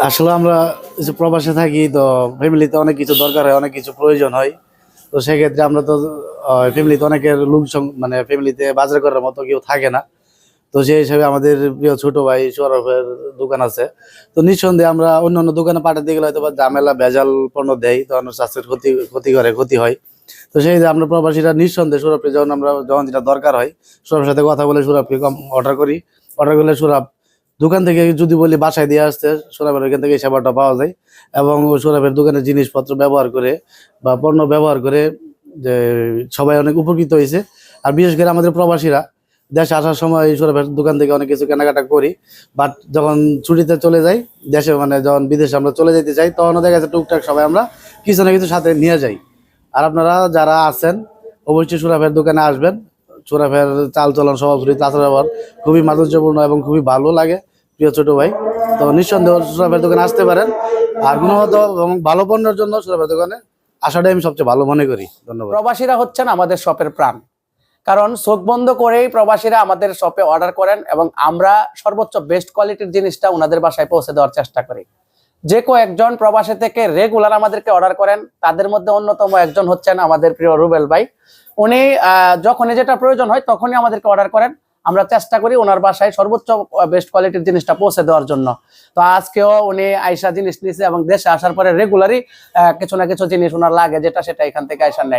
আসলে আমরা যে প্রবাসে থাকি তো ফ্যামিলিতে অনেক কিছু দরকার হয়, অনেক কিছু প্রয়োজন হয়। তো সেক্ষেত্রে আমরা তো ফ্যামিলিতে অনেকের মানে ফ্যামিলিতে বাজার করার মতো কেউ থাকে না। তো সেই হিসাবে আমাদের প্রিয় ছোট ভাই সৌরভের দোকান আছে। তো নিঃসন্দেহে আমরা অন্য অন্য দোকানে পাঠাতে গেলে হয়তো বা ঝামেলা ভেজাল পণ্য দেয়, তখন স্বাস্থ্যের ক্ষতি হয়। তো সেই যে আমরা প্রবাসীরা নিঃসন্দেহে সৌরভকে যখন যেটা দরকার হয়, সৌরভের সাথে কথা বলে সৌরভকে অর্ডার করি। অর্ডার করলে সৌরভ দোকান থেকে যদি বলি বাসায় দিয়ে আসতে, সৌরভের ওইখান থেকে এই সেবাটা পাওয়া যায়। এবং সৌরভের দোকানের জিনিসপত্র ব্যবহার করে বা পণ্য ব্যবহার করে যে সবাই অনেক উপকৃত হয়েছে। আর বিশেষ করে আমাদের প্রবাসীরা দেশে আসার সময় সৌরভের দোকান থেকে অনেক কিছু কেনাকাটা করি। বাট যখন ছুটিতে চলে যাই দেশে, মানে যখন বিদেশে আমরা চলে যেতে চাই, তখনও দেখা যাচ্ছে টুকটাক সবাই আমরা কিছু না কিছু সাথে নিয়ে যাই। আর আপনারা যারা আছেন অবশ্যই সৌরভের দোকানে আসবেন। সৌরভের চাল চলন, স্বভাবচরিত্র, আচার ব্যবহার খুবই মাধুর্যপূর্ণ এবং খুবই ভালো লাগে প্রিয় ছোট ভাই। তো নিঃসন্দেহে সৌরভের দোকানে আসতে পারেন। আর গুণগত এবং ভালো পণ্যের জন্য সৌরভের দোকানে আসাটাই আমি সবচেয়ে ভালো মনে করি। ধন্যবাদ। প্রবাসীরা হচ্ছেন আমাদের শপের প্রাণ, কারণ চোখ বন্ধ করেই প্রবাসীরা আমাদের শপে অর্ডার করেন এবং আমরা সর্বোচ্চ বেস্ট কোয়ালিটির জিনিসটা ওনাদের বাসায় পৌঁছে দেওয়ার চেষ্টা করি। যে কয়েকজন প্রবাসী থেকে রেগুলার আমাদেরকে অর্ডার করেন, তাদের মধ্যে অন্যতম একজন হচ্ছেন আমাদের প্রিয় রুবেল ভাই। উনি যখনই যেটা প্রয়োজন হয় তখনই আমাদেরকে অর্ডার করেন। আমরা চেষ্টা করি ওনার বাসায় সর্বোচ্চ বেস্ট কোয়ালিটির জিনিসটা পৌঁছে দেওয়ার জন্য। তো আজকেও উনি আইসা জিনিস নিয়েছে এবং দেশে আসার পরে রেগুলারই কিছু না কিছু জিনিস ওনার লাগে, যেটা সেটা এখান থেকে আইসা নেয়।